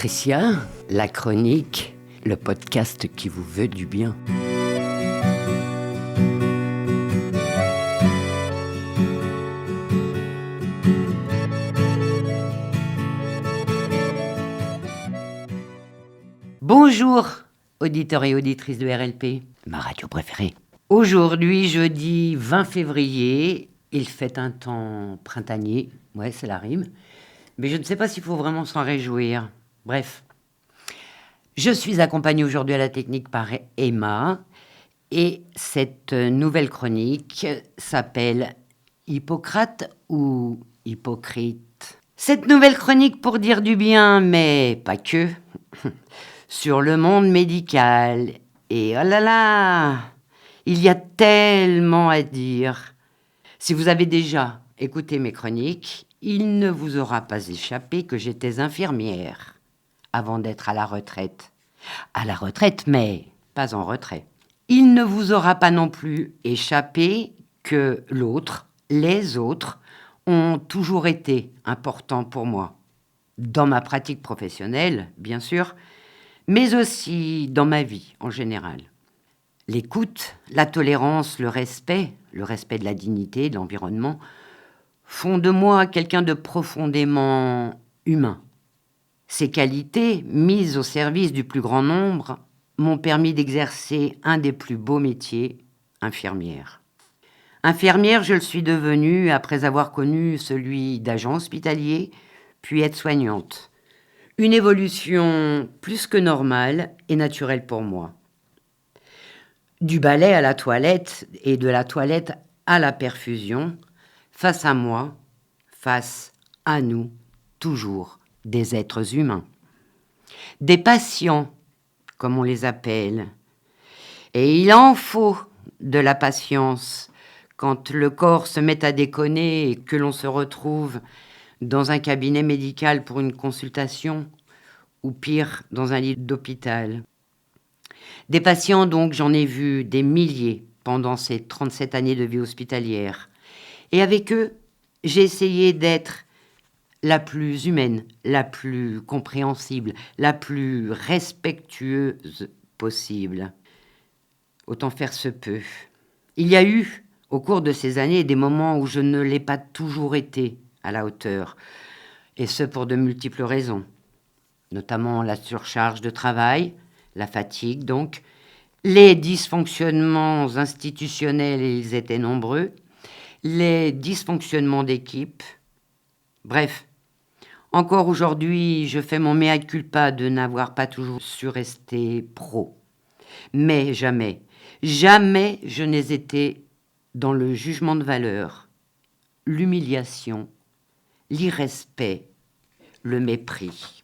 Patricia, la chronique, le podcast qui vous veut du bien. Bonjour, auditeurs et auditrices de RLP, ma radio préférée. Aujourd'hui, jeudi 20 février, il fait un temps printanier, ouais, c'est la rime, mais je ne sais pas s'il faut vraiment s'en réjouir. Bref, je suis accompagnée aujourd'hui à la technique par Emma, et cette nouvelle chronique s'appelle Hippocrate ou Hypocrite. Cette nouvelle chronique pour dire du bien, mais pas que, sur le monde médical. Et oh là là, il y a tellement à dire. Si vous avez déjà écouté mes chroniques, il ne vous aura pas échappé que j'étais infirmière avant d'être à la retraite. À la retraite, mais pas en retrait. Il ne vous aura pas non plus échappé que les autres, ont toujours été importants pour moi. Dans ma pratique professionnelle, bien sûr, mais aussi dans ma vie en général. L'écoute, la tolérance, le respect de la dignité, de l'environnement, font de moi quelqu'un de profondément humain. Ces qualités, mises au service du plus grand nombre, m'ont permis d'exercer un des plus beaux métiers, infirmière. Infirmière, je le suis devenue après avoir connu celui d'agent hospitalier, puis aide-soignante. Une évolution plus que normale et naturelle pour moi. Du balai à la toilette et de la toilette à la perfusion, face à moi, face à nous, toujours des êtres humains. Des patients, comme on les appelle. Et il en faut de la patience quand le corps se met à déconner et que l'on se retrouve dans un cabinet médical pour une consultation ou pire, dans un lit d'hôpital. Des patients, donc, j'en ai vu des milliers pendant ces 37 années de vie hospitalière. Et avec eux, j'ai essayé d'être la plus humaine, la plus compréhensible, la plus respectueuse possible. Autant faire se peut. Il y a eu, au cours de ces années, des moments où je ne l'ai pas toujours été à la hauteur, et ce pour de multiples raisons, notamment la surcharge de travail, la fatigue donc, les dysfonctionnements institutionnels, et ils étaient nombreux, les dysfonctionnements d'équipe. Bref, encore aujourd'hui, je fais mon mea culpa de n'avoir pas toujours su rester pro. Mais jamais je n'ai été dans le jugement de valeur, l'humiliation, l'irrespect, le mépris.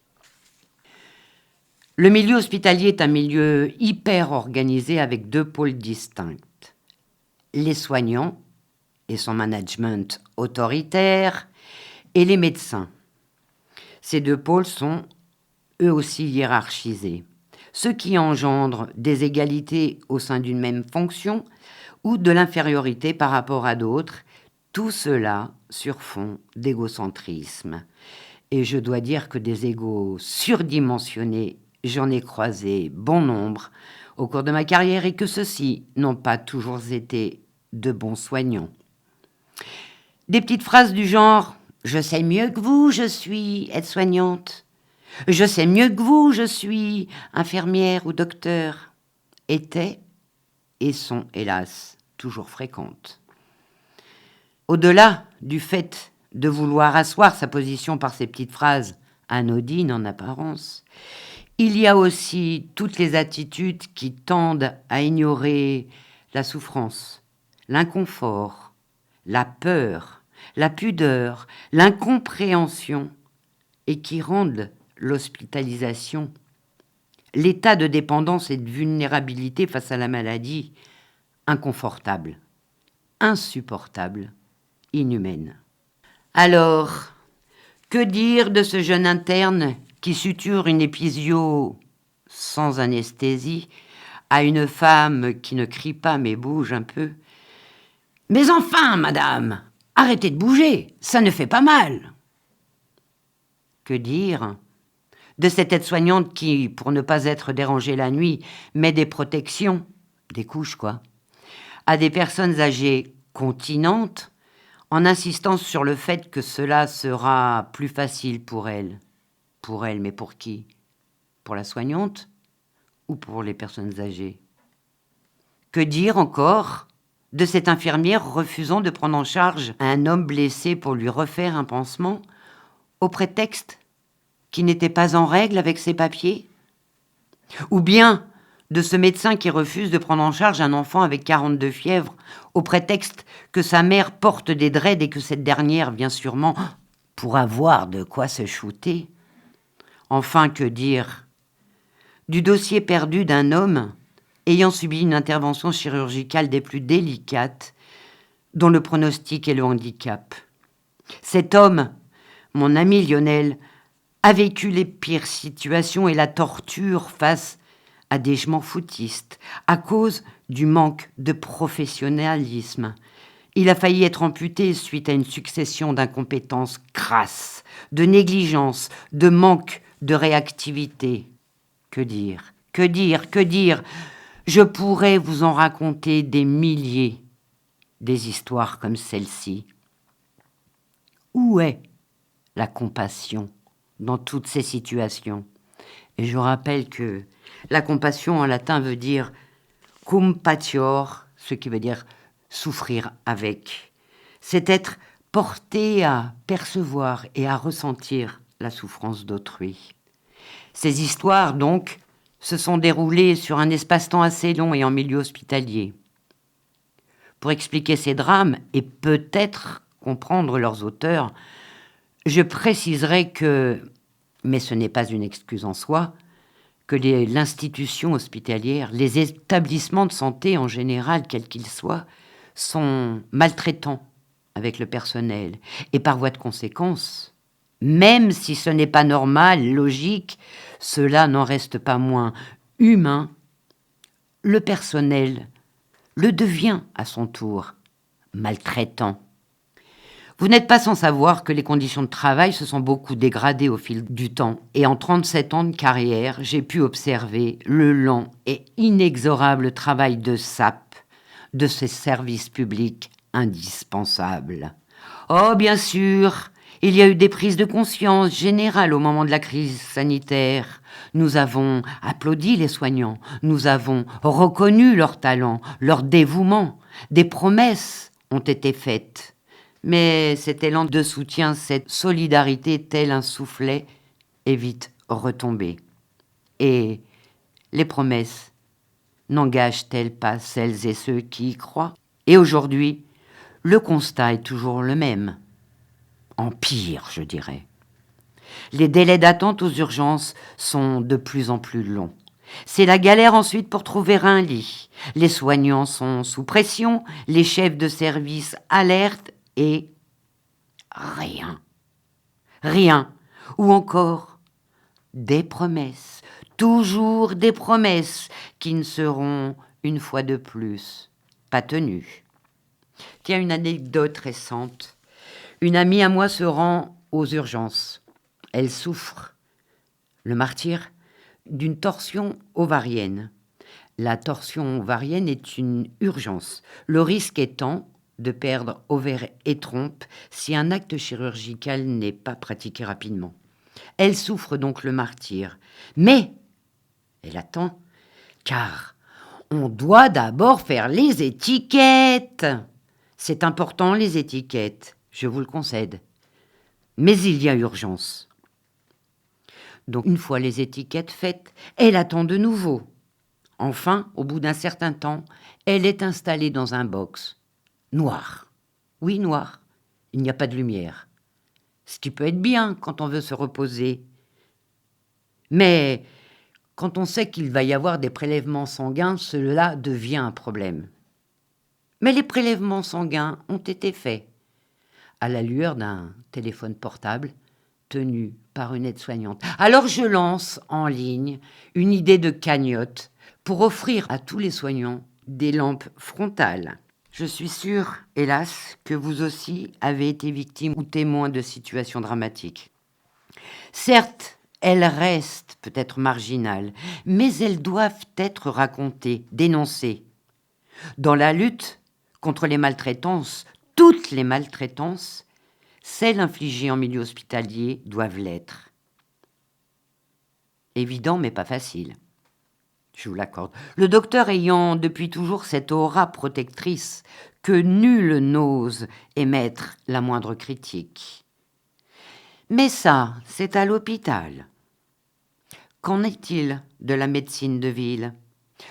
Le milieu hospitalier est un milieu hyper organisé avec deux pôles distincts. Les soignants et son management autoritaire et les médecins. Ces deux pôles sont eux aussi hiérarchisés, ce qui engendre des égalités au sein d'une même fonction ou de l'infériorité par rapport à d'autres, tout cela sur fond d'égocentrisme. Et je dois dire que des égos surdimensionnés, j'en ai croisé bon nombre au cours de ma carrière et que ceux-ci n'ont pas toujours été de bons soignants. Des petites phrases du genre « Je sais mieux que vous, je suis aide-soignante » Je sais mieux que vous, je suis infirmière ou docteur, étaient et sont, hélas, toujours fréquentes. Au-delà du fait de vouloir asseoir sa position par ces petites phrases anodines en apparence, il y a aussi toutes les attitudes qui tendent à ignorer la souffrance, l'inconfort, la peur, la pudeur, l'incompréhension et qui rendent l'hospitalisation, l'état de dépendance et de vulnérabilité face à la maladie, inconfortable, insupportable, inhumaine. Alors, que dire de ce jeune interne qui suture une épisio sans anesthésie à une femme qui ne crie pas mais bouge un peu ? « Mais enfin, madame, arrêtez de bouger, ça ne fait pas mal !» Que dire de cette aide-soignante qui, pour ne pas être dérangée la nuit, met des protections, des couches quoi, à des personnes âgées continentes, en insistant sur le fait que cela sera plus facile pour elle. Pour elle, mais pour qui? Pour la soignante ou pour les personnes âgées? Que dire encore de cette infirmière refusant de prendre en charge un homme blessé pour lui refaire un pansement, au prétexte qu'il n'était pas en règle avec ses papiers? Ou bien de ce médecin qui refuse de prendre en charge un enfant avec 42 fièvres, au prétexte que sa mère porte des dreads et que cette dernière vient sûrement pour avoir de quoi se shooter? Enfin, que dire du dossier perdu d'un homme ayant subi une intervention chirurgicale des plus délicates, dont le pronostic est le handicap? Cet homme, mon ami Lionel, a vécu les pires situations et la torture face à des je m'en foutistes, à cause du manque de professionnalisme. Il a failli être amputé suite à une succession d'incompétences crasses, de négligence, de manque de réactivité. Que dire? Que dire? Que dire? Je pourrais vous en raconter des milliers, des histoires comme celle-ci. Où est la compassion dans toutes ces situations? Et je rappelle que la compassion en latin veut dire compatior, ce qui veut dire souffrir avec. C'est être porté à percevoir et à ressentir la souffrance d'autrui. Ces histoires, donc, se sont déroulées sur un espace-temps assez long et en milieu hospitalier. Pour expliquer ces drames et peut-être comprendre leurs auteurs, je préciserai que, mais ce n'est pas une excuse en soi, que l'institution hospitalière, les établissements de santé en général, quels qu'ils soient, sont maltraitants avec le personnel. Et par voie de conséquence, même si ce n'est pas normal, logique, cela n'en reste pas moins humain. Le personnel le devient à son tour maltraitant. Vous n'êtes pas sans savoir que les conditions de travail se sont beaucoup dégradées au fil du temps. Et en 37 ans de carrière, j'ai pu observer le lent et inexorable travail de sape de ces services publics indispensables. Oh, bien sûr, il y a eu des prises de conscience générales au moment de la crise sanitaire. Nous avons applaudi les soignants, nous avons reconnu leur talent, leur dévouement. Des promesses ont été faites. Mais cet élan de soutien, cette solidarité tel un soufflet, est vite retombé. Et les promesses n'engagent-elles pas celles et ceux qui y croient? Et aujourd'hui, le constat est toujours le même. En pire, je dirais. Les délais d'attente aux urgences sont de plus en plus longs. C'est la galère ensuite pour trouver un lit. Les soignants sont sous pression, les chefs de service alertent et rien. Rien. Ou encore des promesses. Toujours des promesses qui ne seront, une fois de plus, pas tenues. Tiens, une anecdote récente. Une amie à moi se rend aux urgences. Elle souffre, le martyr, d'une torsion ovarienne. La torsion ovarienne est une urgence. Le risque étant de perdre ovaire et trompe si un acte chirurgical n'est pas pratiqué rapidement. Elle souffre donc le martyr. Mais elle attend, car on doit d'abord faire les étiquettes. C'est important, les étiquettes, je vous le concède. Mais il y a urgence. Donc, une fois les étiquettes faites, elle attend de nouveau. Enfin, au bout d'un certain temps, elle est installée dans un box. Noir. Oui, noir. Il n'y a pas de lumière. Ce qui peut être bien quand on veut se reposer. Mais quand on sait qu'il va y avoir des prélèvements sanguins, cela devient un problème. Mais les prélèvements sanguins ont été faits à la lueur d'un téléphone portable tenu par une aide-soignante. Alors je lance en ligne une idée de cagnotte pour offrir à tous les soignants des lampes frontales. Je suis sûre, hélas, que vous aussi avez été victime ou témoin de situations dramatiques. Certes, Elles restent peut-être marginales, mais elles doivent être racontées, dénoncées. Dans la lutte contre les maltraitances, toutes les maltraitances, celles infligées en milieu hospitalier doivent l'être. Évident, mais pas facile. Je vous l'accorde. Le docteur ayant depuis toujours cette aura protectrice que nul n'ose émettre la moindre critique. Mais ça, c'est à l'hôpital. Qu'en est-il de la médecine de ville?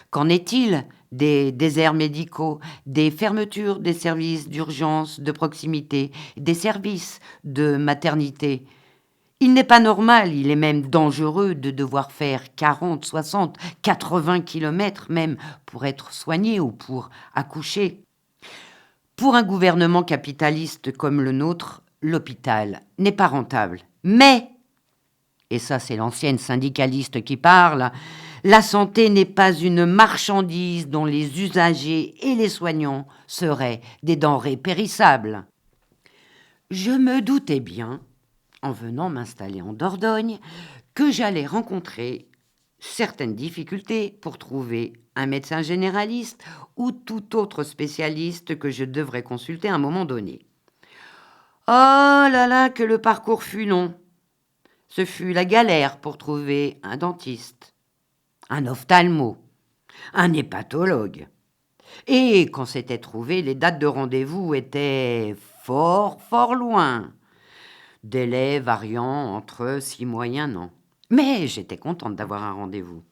Qu'en est-il des déserts médicaux, des fermetures des services d'urgence de proximité, des services de maternité? Il n'est pas normal, il est même dangereux de devoir faire 40, 60, 80 kilomètres même pour être soigné ou pour accoucher. Pour un gouvernement capitaliste comme le nôtre, l'hôpital n'est pas rentable. Mais, et ça c'est l'ancienne syndicaliste qui parle, la santé n'est pas une marchandise dont les usagers et les soignants seraient des denrées périssables. Je me doutais bien, en venant m'installer en Dordogne, que j'allais rencontrer certaines difficultés pour trouver un médecin généraliste ou tout autre spécialiste que je devrais consulter à un moment donné. Oh là là, que le parcours fut long. Ce fut la galère pour trouver un dentiste, un ophtalmo, un hépatologue. Et quand c'était trouvé, les dates de rendez-vous étaient fort, fort loin. Délai variant entre 6 mois et 1 an. Mais j'étais contente d'avoir un rendez-vous.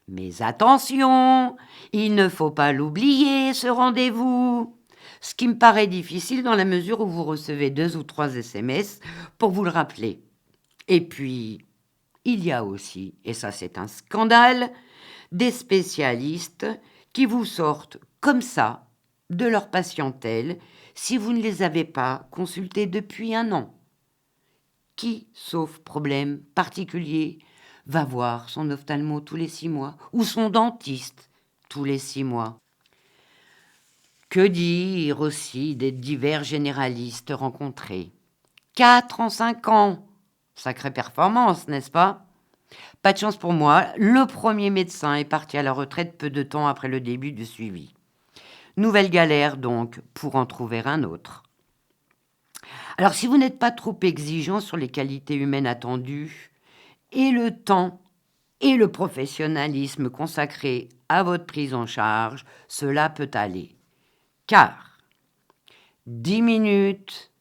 Mais attention, il ne faut pas l'oublier, ce rendez-vous. Ce qui me paraît difficile dans la mesure où vous recevez 2 ou 3 SMS pour vous le rappeler. Et puis, il y a aussi, et ça c'est un scandale, des spécialistes qui vous sortent comme ça de leur patientèle si vous ne les avez pas consultés depuis 1 an. Qui, sauf problème particulier, va voir son ophtalmo tous les 6 mois ou son dentiste tous les 6 mois? Que dire aussi des divers généralistes rencontrés? 4 en 5 ans. Sacrée performance, n'est-ce pas? Pas de chance pour moi, le premier médecin est parti à la retraite peu de temps après le début du suivi. Nouvelle galère donc pour en trouver un autre. Alors si vous n'êtes pas trop exigeant sur les qualités humaines attendues, et le temps et le professionnalisme consacré à votre prise en charge, cela peut aller. Car 10 minutes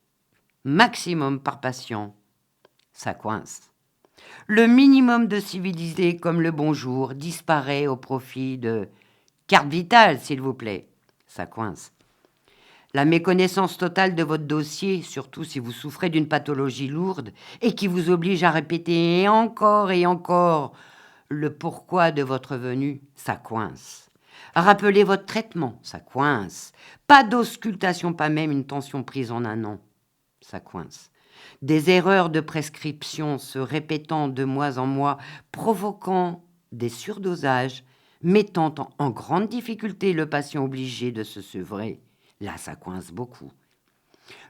maximum par patient, ça coince. Le minimum de civilisé comme le bonjour disparaît au profit de carte vitale, s'il vous plaît. Ça coince. La méconnaissance totale de votre dossier, surtout si vous souffrez d'une pathologie lourde et qui vous oblige à répéter et encore le pourquoi de votre venue, ça coince. Rappelez votre traitement, ça coince. Pas d'auscultation, pas même une tension prise en 1 an, ça coince. Des erreurs de prescription se répétant de mois en mois, provoquant des surdosages, mettant en grande difficulté le patient obligé de se sevrer. Là, ça coince beaucoup.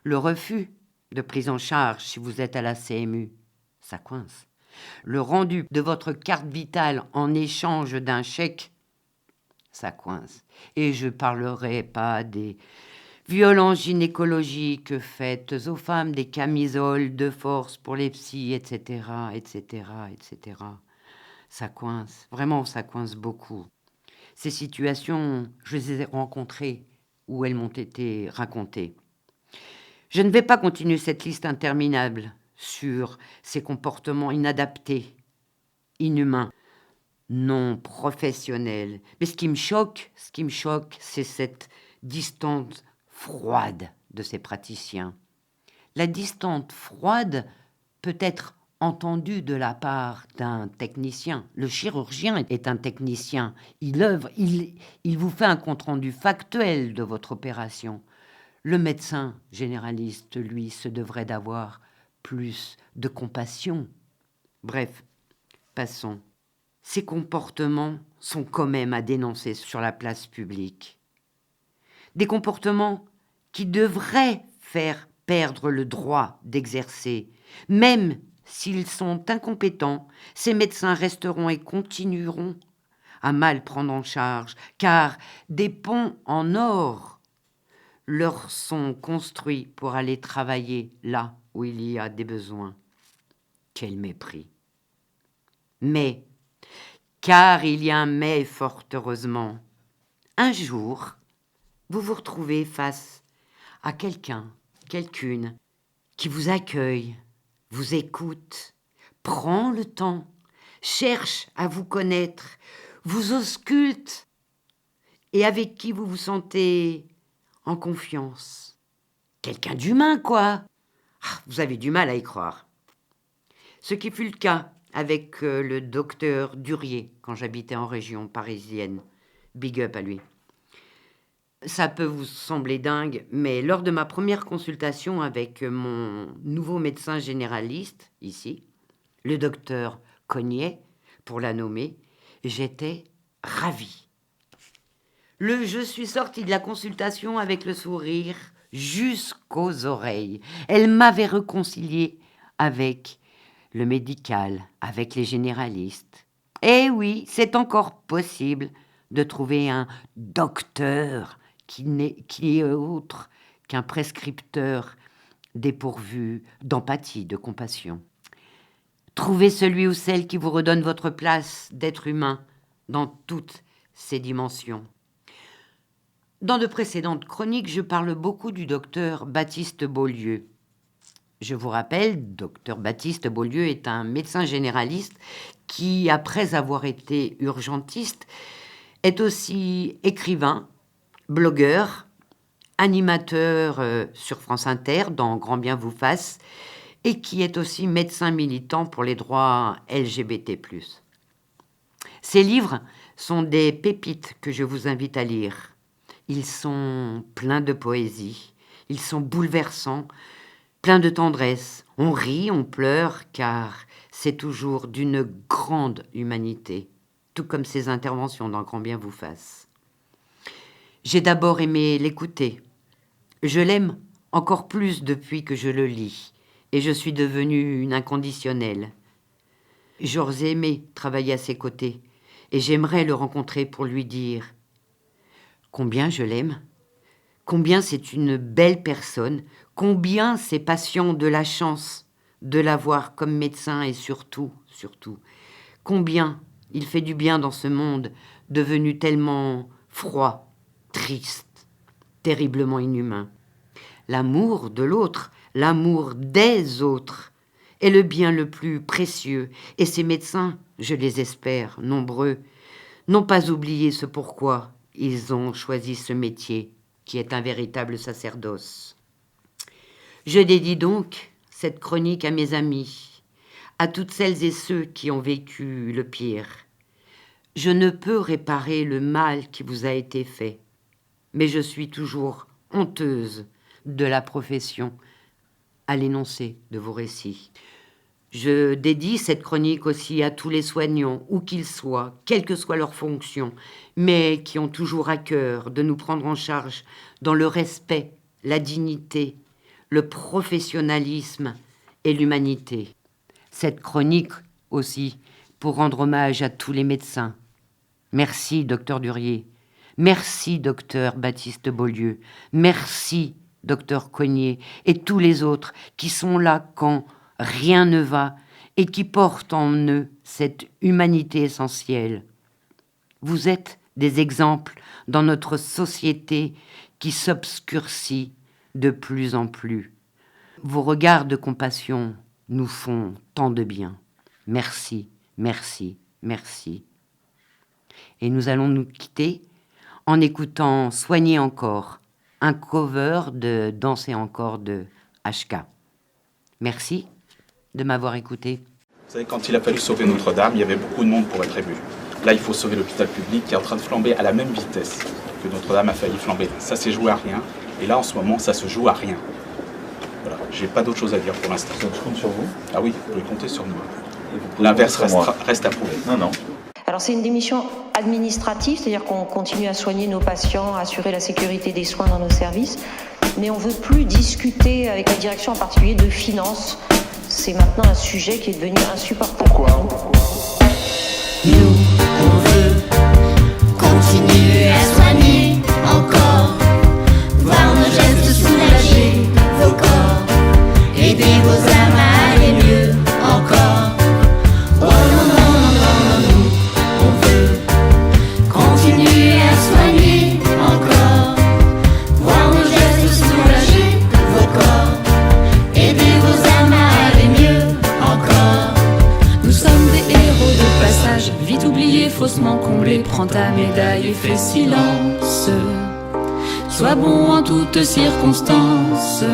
Le refus de prise en charge si vous êtes à la CMU, ça coince. Le rendu de votre carte vitale en échange d'un chèque, ça coince. Et je ne parlerai pas des violences gynécologiques faites aux femmes, des camisoles de force pour les psys, etc., etc., etc. Ça coince. Vraiment, ça coince beaucoup. Ces situations, je les ai rencontrées où elles m'ont été racontées. Je ne vais pas continuer cette liste interminable sur ces comportements inadaptés, inhumains, non professionnels. Mais ce qui me choque, c'est cette distance froide de ces praticiens. La distance froide peut être entendue de la part d'un technicien. Le chirurgien est un technicien. Il vous fait un compte-rendu factuel de votre opération. Le médecin généraliste, lui, se devrait d'avoir plus de compassion. Bref, passons. Ces comportements sont quand même à dénoncer sur la place publique. Des comportements qui devraient faire perdre le droit d'exercer, même s'ils sont incompétents, ces médecins resteront et continueront à mal prendre en charge, car des ponts en or leur sont construits pour aller travailler là où il y a des besoins. Quel mépris! Mais, car il y a un mais fort heureusement, un jour, vous vous retrouvez face à quelqu'un, quelqu'une, qui vous accueille, vous écoute, prend le temps, cherche à vous connaître, vous ausculte et avec qui vous vous sentez en confiance. Quelqu'un d'humain, quoi. Vous avez du mal à y croire. Ce qui fut le cas avec le docteur Durier quand j'habitais en région parisienne. Big up à lui. Ça peut vous sembler dingue, mais lors de ma première consultation avec mon nouveau médecin généraliste, ici, le docteur Cognet, pour la nommer, j'étais ravie. Je suis sortie de la consultation avec le sourire jusqu'aux oreilles. Elle m'avait réconciliée avec le médical, avec les généralistes. Eh oui, c'est encore possible de trouver un docteur qui est autre qu'un prescripteur dépourvu d'empathie, de compassion. Trouvez celui ou celle qui vous redonne votre place d'être humain dans toutes ses dimensions. Dans de précédentes chroniques, je parle beaucoup du docteur Baptiste Beaulieu. Je vous rappelle, docteur Baptiste Beaulieu est un médecin généraliste qui, après avoir été urgentiste, est aussi écrivain, blogueur, animateur sur France Inter dans Grand Bien vous fasse et qui est aussi médecin militant pour les droits LGBT+. Ces livres sont des pépites que je vous invite à lire. Ils sont pleins de poésie, ils sont bouleversants, pleins de tendresse. On rit, on pleure, car c'est toujours d'une grande humanité, tout comme ses interventions dans Grand Bien vous fasse. J'ai d'abord aimé l'écouter. Je l'aime encore plus depuis que je le lis, et je suis devenue une inconditionnelle. J'aurais aimé travailler à ses côtés, et j'aimerais le rencontrer pour lui dire combien je l'aime, combien c'est une belle personne, combien ces patients ont de la chance de l'avoir comme médecin et surtout, combien il fait du bien dans ce monde devenu tellement froid, triste, terriblement inhumain. L'amour de l'autre, l'amour des autres est le bien le plus précieux et ces médecins, je les espère, nombreux, n'ont pas oublié ce pourquoi ils ont choisi ce métier qui est un véritable sacerdoce. Je dédie donc cette chronique à mes amis, à toutes celles et ceux qui ont vécu le pire. Je ne peux réparer le mal qui vous a été fait, mais je suis toujours honteuse de la profession à l'énoncé de vos récits. Je dédie cette chronique aussi à tous les soignants, où qu'ils soient, quelle que soit leur fonction, mais qui ont toujours à cœur de nous prendre en charge dans le respect, la dignité, le professionnalisme et l'humanité. Cette chronique aussi pour rendre hommage à tous les médecins. Merci, docteur Durier. Merci, docteur Baptiste Beaulieu. Merci, docteur Cognet et tous les autres qui sont là quand rien ne va et qui portent en eux cette humanité essentielle. Vous êtes des exemples dans notre société qui s'obscurcit de plus en plus. Vos regards de compassion nous font tant de bien. Merci, merci, merci. Et nous allons nous quitter en écoutant Soigner encore, un cover de Danser encore de HK. Merci de m'avoir écouté. Vous savez, quand il a fallu sauver Notre-Dame, il y avait beaucoup de monde pour être ému. Là, il faut sauver l'hôpital public qui est en train de flamber à la même vitesse que Notre-Dame a failli flamber. Ça s'est joué à rien. Et là, en ce moment, ça se joue à rien. Voilà, j'ai pas d'autre chose à dire pour l'instant. Je compte sur vous. Ah oui, vous pouvez compter sur nous. L'inverse reste à prouver. Non. Alors c'est une démission administrative, c'est-à-dire qu'on continue à soigner nos patients, à assurer la sécurité des soins dans nos services, mais on ne veut plus discuter avec la direction en particulier de finances. c'est maintenant un sujet qui est devenu insupportable. Pourquoi ? Nous, on veut continuer à soigner encore, voir nos gestes soulager vos corps, aider vos âmes à aller mieux encore. Oh non, non, non, non, non, nous, on veut continuer à soigner encore, voir nos gestes soulager vos corps, aider vos âmes à aller mieux encore. Nous sommes des héros de passage, vite oubliés, faussement comblés. Prends ta médaille et fais silence. Sois bon en toutes circonstances.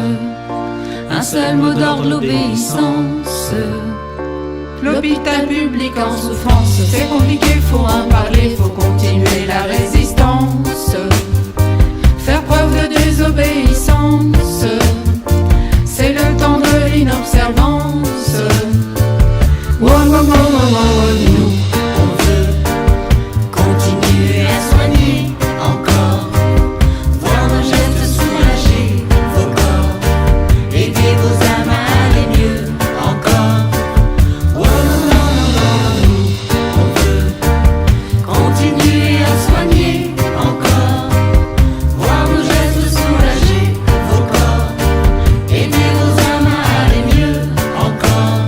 Un seul mot d'ordre, l'obéissance. L'hôpital public en souffrance, c'est compliqué, faut en parler, faut continuer la résistance. Faire preuve de désobéissance, c'est le temps de l'inobservance. Wow, wow, wow, wow, wow, nous, on veut continuer à soigner encore, voir nos gestes soulager vos corps, aider vos âmes à aller mieux encore. Oh non, non, non, non, nous, on veut continuer à soigner encore, voir nos gestes soulager vos corps, aider vos âmes à aller mieux encore.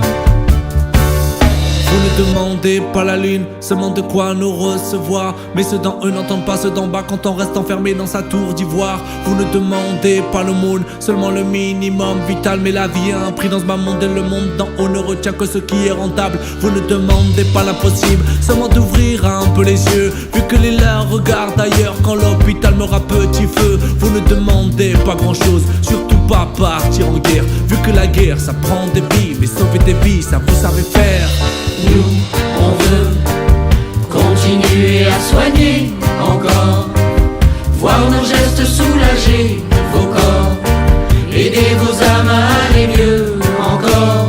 Vous ne demandez pas la lune, seulement de quoi nous recevoir. Mais ceux d'en eux n'entendent pas ceux d'en bas quand on reste enfermé dans sa tour d'ivoire. Vous ne demandez pas le monde, seulement le minimum vital. Mais la vie a un prix dans ce bas monde et le monde d'en haut ne retient que ce qui est rentable. Vous ne demandez pas l'impossible, seulement d'ouvrir un peu les yeux, vu que les leurs regardent ailleurs quand l'hôpital meurt à petit feu. Vous ne demandez pas grand chose, surtout pas partir en guerre, vu que la guerre ça prend des vies, mais sauver des vies ça vous savez faire. Nous, on veut continuer à soigner encore, voir nos gestes soulager vos corps, aider vos âmes à aller mieux encore.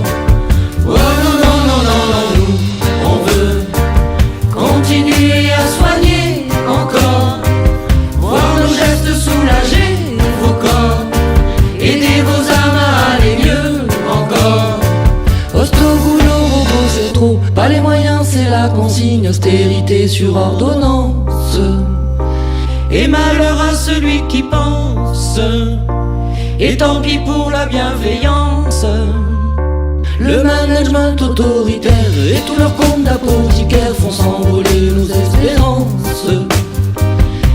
Oh non, non, non, non, non, nous, on veut continuer à soigner encore, voir nos gestes soulager vos corps, aider vos âmes à aller mieux encore. Hosto, boulot, robot, c'est trop. Pas les moyens, c'est la consigne. Austérité sur ordonnance. Et malheur à celui qui pense, et tant pis pour la bienveillance. Le management autoritaire et tous leurs comptes d'apothicaires font s'envoler nos espérances.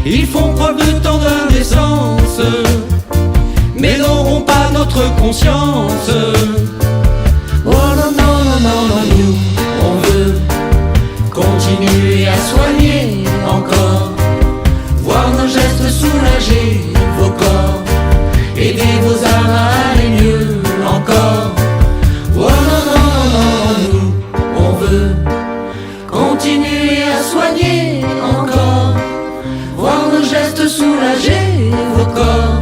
Ils font preuve de tant d'indécence, mais n'auront pas notre conscience. Oh non, non, non, non, non, nous, on veut continuer à soigner encore, voir nos gestes soulager vos corps, aider vos âmes à aller mieux encore. Oh non, non, non, non, nous, on veut continuer à soigner encore, voir nos gestes soulager vos corps,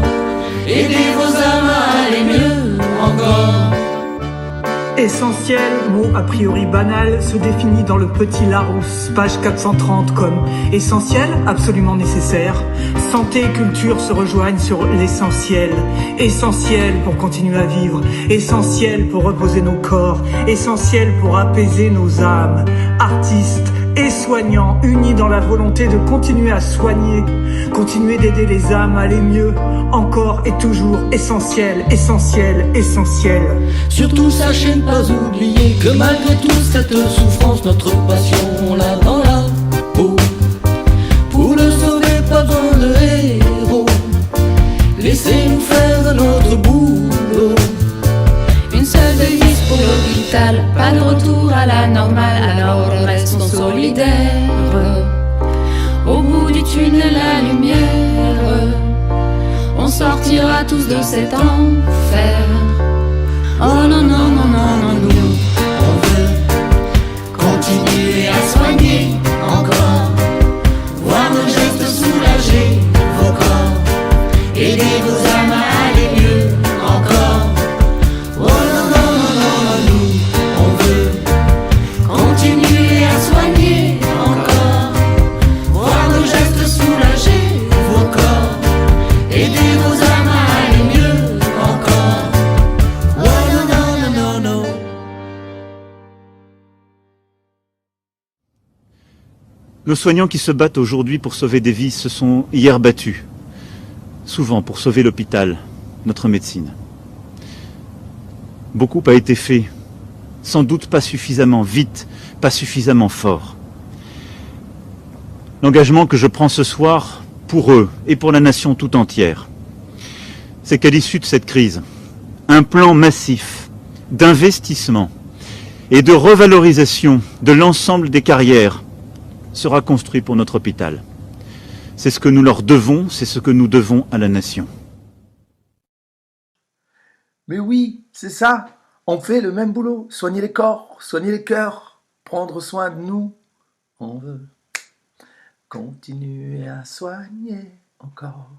aider vos âmes à aller mieux encore. Essentiel, mot a priori banal, se définit dans le Petit Larousse, page 430 comme essentiel, absolument nécessaire. Santé et culture se rejoignent sur l'essentiel. Essentiel pour continuer à vivre, essentiel pour reposer nos corps, essentiel pour apaiser nos âmes. Artistes et soignants, unis dans la volonté de continuer à soigner, continuer d'aider les âmes à aller mieux, encore et toujours essentiel, essentiel, essentiel. Surtout sachez ne pas oublier que malgré toute cette souffrance, notre passion on l'a dans la peau. Pour le sauver pas besoin de héros, laissez-nous faire notre boulot. Une seule devise pour l'hôpital, pas de retour à la normale, alors restons solidaires. Au bout du tunnel la lumière, on sortira tous de cet enfer. Oh non, non, non, non, non, nous, on veut continuer à soigner encore, voir nos gestes soulager vos corps, aider vos âmes à aller mieux encore. Oh non, non, non, non, non, nous, on veut continuer à soigner encore, voir nos gestes soulager vos corps, aider vos âmes à aller mieux encore. Oh non, non, non, non. Nos soignants qui se battent aujourd'hui pour sauver des vies se sont hier battus, souvent pour sauver l'hôpital, notre médecine. Beaucoup a été fait, sans doute pas suffisamment vite, pas suffisamment fort. L'engagement que je prends ce soir, pour eux et pour la nation tout entière, c'est qu'à l'issue de cette crise, un plan massif d'investissement et de revalorisation de l'ensemble des carrières sera construit pour notre hôpital. C'est ce que nous leur devons, c'est ce que nous devons à la nation. Mais oui, c'est ça. On fait le même boulot. Soigner les corps, soigner les cœurs, prendre soin de nous. On veut continuer à soigner encore.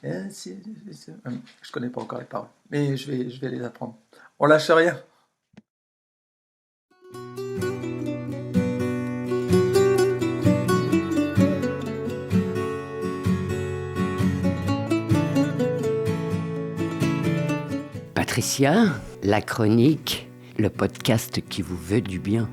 Je connais pas encore les paroles, mais je vais les apprendre. On lâche rien. Patricia, la chronique, le podcast qui vous veut du bien.